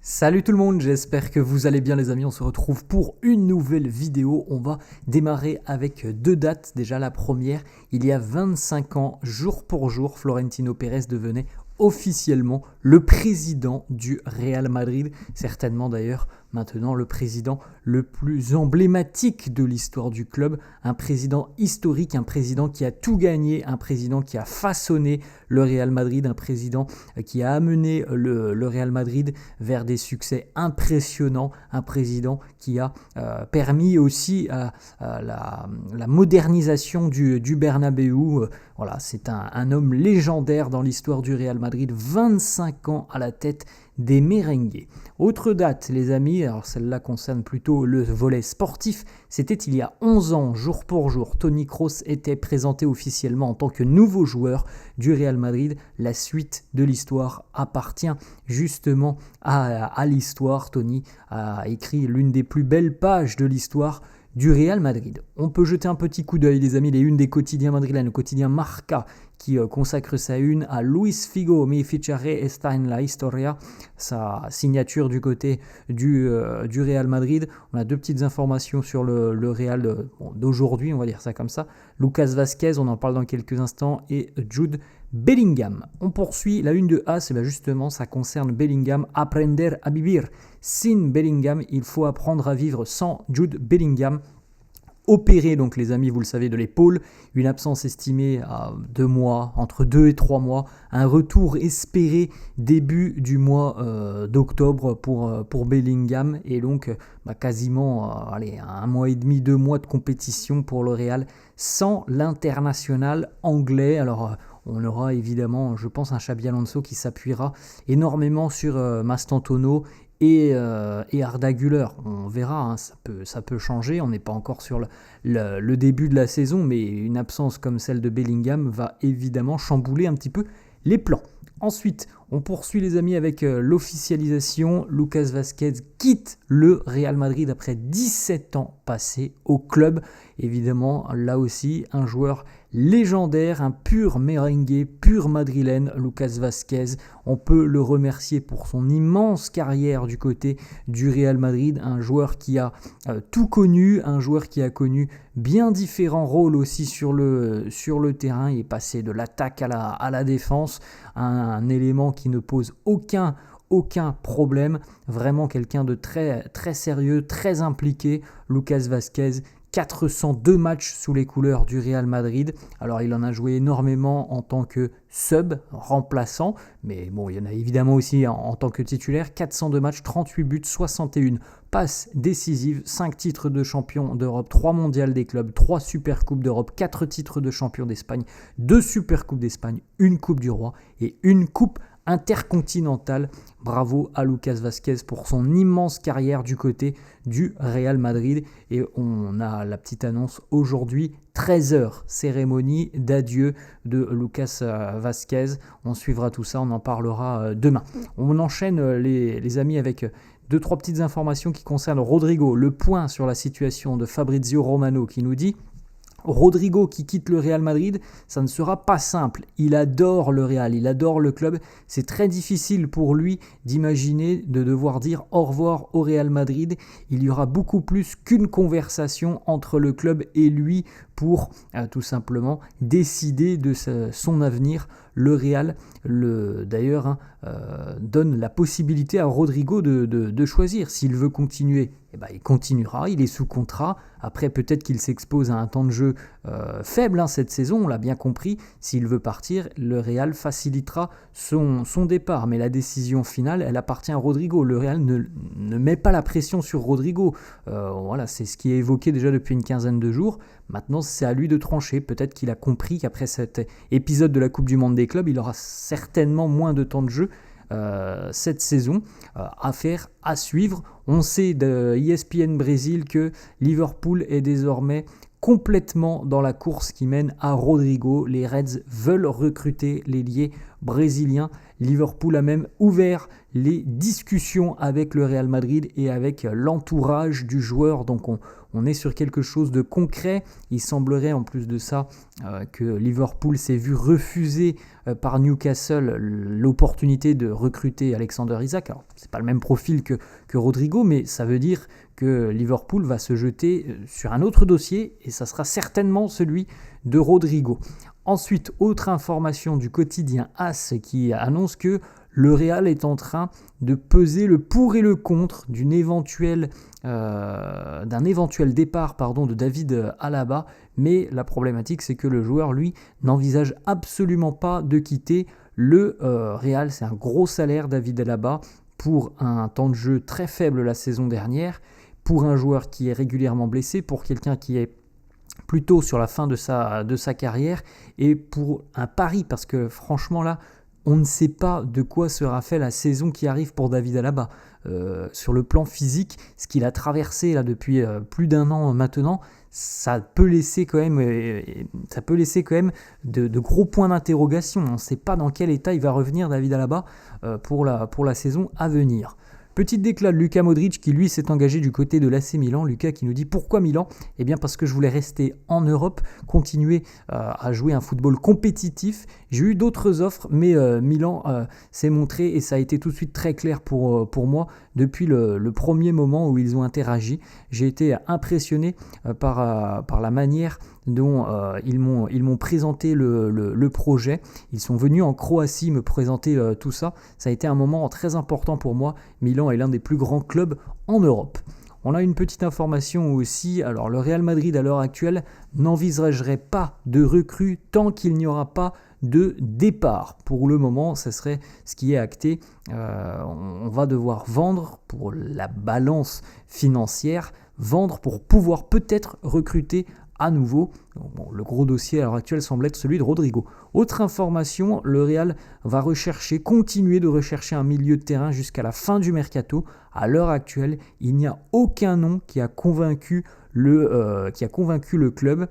Salut tout le monde, j'espère que vous allez bien les amis, on se retrouve pour une nouvelle vidéo. On va démarrer avec deux dates. Déjà la première, il y a 25 ans, jour pour jour, Florentino Pérez devenait officiellement le président du Real Madrid. Certainement d'ailleurs maintenant le président le plus emblématique de l'histoire du club. Un président historique, un président qui a tout gagné, un président qui a façonné le Real Madrid, un président qui a amené le Real Madrid vers des succès impressionnants, un président qui a permis aussi la modernisation du Bernabéu. Voilà, c'est un homme légendaire dans l'histoire du Real Madrid, 25 ans à la tête des merengues. Autre date, les amis, alors celle-là concerne plutôt le volet sportif, c'était il y a 11 ans, jour pour jour, Toni Kroos était présenté officiellement en tant que nouveau joueur du Real Madrid. La suite de l'histoire appartient justement à l'histoire. Toni a écrit l'une des plus belles pages de l'histoire du Real Madrid. On peut jeter un petit coup d'œil, les amis, les unes des quotidiens madrilènes, le quotidien Marca, qui consacre sa une à Luis Figo, mi fichaje está en la historia, sa signature du côté du Real Madrid. On a deux petites informations sur le Real d'aujourd'hui, on va dire ça comme ça. Lucas Vázquez, on en parle dans quelques instants, et Jude Bellingham. On poursuit la une de A, c'est justement, ça concerne Bellingham, aprender a vivir. Sin Bellingham, il faut apprendre à vivre sans Jude Bellingham. Opéré, donc les amis, vous le savez, de l'épaule, une absence estimée à 2 mois, entre 2 et 3 mois, un retour espéré début du mois d'octobre pour Bellingham, et donc quasiment 1 mois et demi, 2 mois de compétition pour le Real sans l'international anglais. Alors on aura évidemment, je pense, un Xabi Alonso qui s'appuiera énormément sur Mastantuono et Arda Güler. On verra, ça peut changer, on n'est pas encore sur le début de la saison, mais une absence comme celle de Bellingham va évidemment chambouler un petit peu les plans. Ensuite, on poursuit les amis avec l'officialisation. Lucas Vázquez quitte le Real Madrid après 17 ans passés au club. Évidemment, là aussi, un joueur légendaire, un pur merengue, pur madrilène, Lucas Vázquez. On peut le remercier pour son immense carrière du côté du Real Madrid. Un joueur qui a tout connu, un joueur qui a connu bien différents rôles aussi sur le terrain. Il est passé de l'attaque à la défense, un élément qui ne pose aucun problème. Vraiment quelqu'un de très, très sérieux, très impliqué, Lucas Vázquez. 402 matchs sous les couleurs du Real Madrid. Alors il en a joué énormément en tant que sub, remplaçant, mais bon, il y en a évidemment aussi en tant que titulaire. 402 matchs, 38 buts, 61 passes décisives, 5 titres de champion d'Europe, 3 mondiales des clubs, 3 super coupes d'Europe, 4 titres de champion d'Espagne, 2 super coupes d'Espagne, 1 coupe du roi et 1 coupe intercontinentale. Bravo à Lucas Vázquez pour son immense carrière du côté du Real Madrid. Et on a la petite annonce aujourd'hui, 13h, cérémonie d'adieu de Lucas Vázquez. On suivra tout ça, on en parlera demain. On enchaîne les amis avec 2-3 petites informations qui concernent Rodrigo. Le point sur la situation de Fabrizio Romano qui nous dit: Rodrigo qui quitte le Real Madrid, ça ne sera pas simple. Il adore le Real, il adore le club. C'est très difficile pour lui d'imaginer de devoir dire au revoir au Real Madrid. Il y aura beaucoup plus qu'une conversation entre le club et lui pour tout simplement décider de son avenir. Le Real, d'ailleurs, donne la possibilité à Rodrigo de choisir. S'il veut continuer, il continuera, il est sous contrat. Après, peut-être qu'il s'expose à un temps de jeu faible cette saison, on l'a bien compris. S'il veut partir, le Real facilitera son départ. Mais la décision finale, elle appartient à Rodrigo. Le Real ne met pas la pression sur Rodrigo. Voilà, c'est ce qui est évoqué déjà depuis une quinzaine de jours. Maintenant, c'est à lui de trancher. Peut-être qu'il a compris qu'après cet épisode de la Coupe du Monde des clubs, il aura certainement moins de temps de jeu cette saison. Affaire à suivre. On sait de ESPN Brésil que Liverpool est désormais complètement dans la course qui mène à Rodrigo. Les Reds veulent recruter l'ailier brésilien. Liverpool a même ouvert les discussions avec le Real Madrid et avec l'entourage du joueur. Donc on est sur quelque chose de concret. Il semblerait en plus de ça que Liverpool s'est vu refuser par Newcastle l'opportunité de recruter Alexander Isak. Alors, c'est pas le même profil que Rodrigo, mais ça veut dire que Liverpool va se jeter sur un autre dossier et ça sera certainement celui de Rodrigo. Ensuite, autre information du quotidien AS qui annonce que le Real est en train de peser le pour et le contre d'un éventuel départ de David Alaba, mais la problématique c'est que le joueur lui n'envisage absolument pas de quitter le Real. C'est un gros salaire David Alaba pour un temps de jeu très faible la saison dernière, pour un joueur qui est régulièrement blessé, pour quelqu'un qui est plutôt sur la fin de sa carrière, et pour un pari, parce que franchement là, on ne sait pas de quoi sera fait la saison qui arrive pour David Alaba. Sur le plan physique, ce qu'il a traversé là depuis plus d'un an maintenant, ça peut laisser quand même de gros points d'interrogation. On ne sait pas dans quel état il va revenir David Alaba pour la saison à venir. Petite déclat de Luka Modric qui lui s'est engagé du côté de l'AC Milan. Luka qui nous dit pourquoi Milan ? Eh bien parce que je voulais rester en Europe, continuer à jouer un football compétitif. J'ai eu d'autres offres, mais Milan s'est montré et ça a été tout de suite très clair pour moi depuis le premier moment où ils ont interagi. J'ai été impressionné par la manière dont ils m'ont présenté le projet. Ils sont venus en Croatie me présenter tout ça. Ça a été un moment très important pour moi. Milan est l'un des plus grands clubs en Europe. On a une petite information aussi. Alors le Real Madrid à l'heure actuelle n'envisagerait pas de recrue tant qu'il n'y aura pas de départ. Pour le moment, ce serait ce qui est acté. On va devoir vendre pour la balance financière, vendre pour pouvoir peut-être recruter à nouveau. Bon, le gros dossier à l'heure actuelle semble être celui de Rodrigo. Autre information, le Real va continuer de rechercher un milieu de terrain jusqu'à la fin du mercato. À l'heure actuelle, il n'y a aucun nom qui a convaincu le club.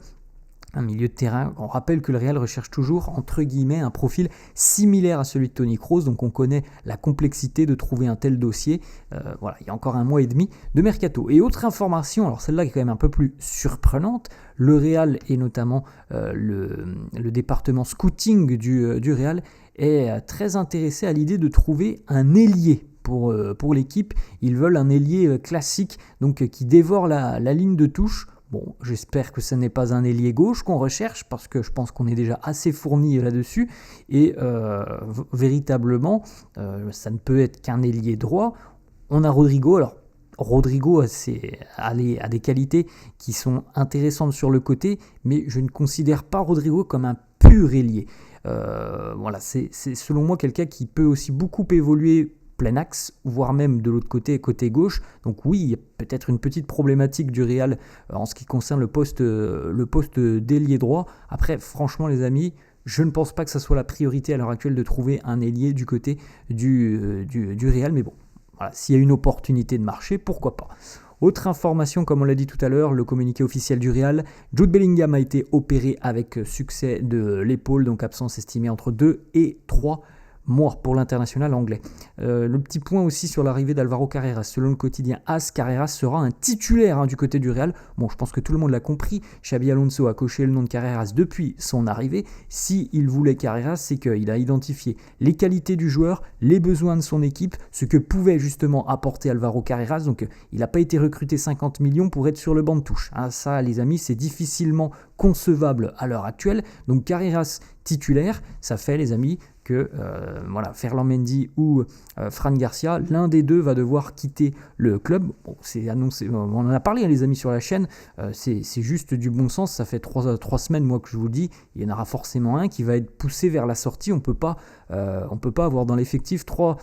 Un milieu de terrain, on rappelle que le Real recherche toujours, entre guillemets, un profil similaire à celui de Toni Kroos, donc on connaît la complexité de trouver un tel dossier. Voilà, il y a encore 1 mois et demi de mercato. Et autre information, alors celle-là qui est quand même un peu plus surprenante, le Real et notamment le département scouting du Real est très intéressé à l'idée de trouver un ailier pour l'équipe. Ils veulent un ailier classique, donc qui dévore la ligne de touche. Bon, j'espère que ce n'est pas un ailier gauche qu'on recherche parce que je pense qu'on est déjà assez fourni là-dessus et véritablement, ça ne peut être qu'un ailier droit. On a Rodrigo. Alors, Rodrigo a des qualités qui sont intéressantes sur le côté, mais je ne considère pas Rodrigo comme un pur ailier. Voilà, c'est selon moi quelqu'un qui peut aussi beaucoup évoluer plein axe, voire même de l'autre côté gauche. Donc oui, il y a peut-être une petite problématique du Real en ce qui concerne le poste d'ailier droit. Après, franchement les amis, je ne pense pas que ça soit la priorité à l'heure actuelle de trouver un ailier du côté du Real. Mais bon, voilà, s'il y a une opportunité de marché, pourquoi pas. Autre information, comme on l'a dit tout à l'heure, le communiqué officiel du Real, Jude Bellingham a été opéré avec succès de l'épaule, donc absence estimée entre 2 et 3 mois pour l'international anglais. Le petit point aussi sur l'arrivée d'Alvaro Carreras. Selon le quotidien AS, Carreras sera un titulaire du côté du Real. Bon, je pense que tout le monde l'a compris. Xabi Alonso a coché le nom de Carreras depuis son arrivée. S'il voulait Carreras, c'est qu'il a identifié les qualités du joueur, les besoins de son équipe, ce que pouvait justement apporter Alvaro Carreras. Donc, il n'a pas été recruté 50 millions pour être sur le banc de touche. Ça, les amis, c'est difficilement concevable à l'heure actuelle. Donc, Carreras titulaire, ça fait, les amis, que Ferland Mendy ou Fran Garcia, l'un des deux va devoir quitter le club. Bon, c'est annoncé, on en a parlé les amis sur la chaîne, c'est juste du bon sens, ça fait 3 semaines moi que je vous dis, il y en aura forcément un qui va être poussé vers la sortie. On peut pas avoir dans l'effectif 3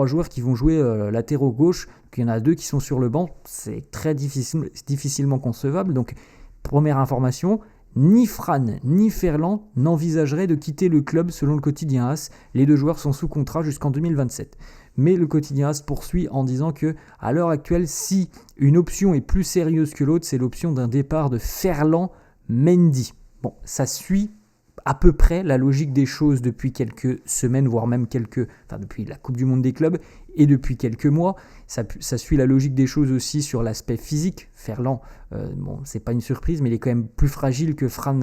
joueurs qui vont jouer latéraux gauche, qu'il y en a 2 qui sont sur le banc, c'est très difficilement concevable. Donc première information, ni Fran ni Ferland n'envisageraient de quitter le club selon le quotidien AS. Les 2 joueurs sont sous contrat jusqu'en 2027. Mais le quotidien AS poursuit en disant que, à l'heure actuelle, si une option est plus sérieuse que l'autre, c'est l'option d'un départ de Ferland Mendy. Bon, ça suit à peu près la logique des choses depuis quelques semaines, voire même depuis la Coupe du Monde des clubs et depuis quelques mois. Ça suit la logique des choses aussi sur l'aspect physique. Ferland, c'est pas une surprise, mais il est quand même plus fragile que Fran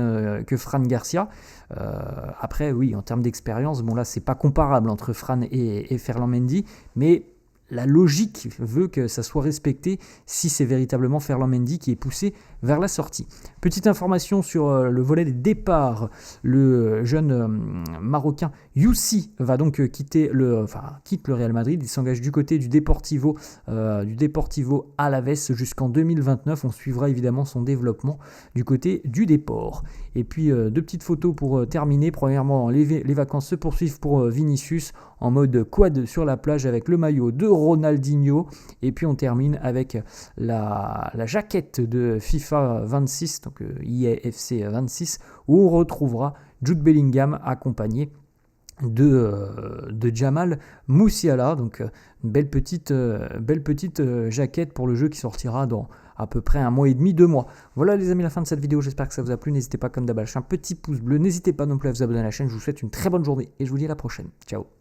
Garcia. Après, oui, en termes d'expérience, là, c'est pas comparable entre Fran et Ferland Mendy, mais la logique veut que ça soit respecté si c'est véritablement Ferland Mendy qui est poussé vers la sortie. Petite information sur le volet des départs. Le jeune Marocain Youssi va donc quitte le Real Madrid. Il s'engage du côté du Deportivo Alavés jusqu'en 2029. On suivra évidemment son développement du côté du Déport. Et puis deux petites photos pour terminer. Premièrement, les vacances se poursuivent pour Vinicius en mode quad sur la plage avec le maillot de Ronaldinho. Et puis on termine avec la jaquette de FIFA 26, donc IAFC 26, où on retrouvera Jude Bellingham accompagné de Jamal Musiala. Donc une belle petite jaquette pour le jeu qui sortira dans à peu près 1 mois et demi, 2 mois. Voilà les amis, la fin de cette vidéo, j'espère que ça vous a plu. N'hésitez pas comme d'hab à lâcher un petit pouce bleu, n'hésitez pas non plus à vous abonner à la chaîne. Je vous souhaite une très bonne journée et je vous dis à la prochaine. Ciao.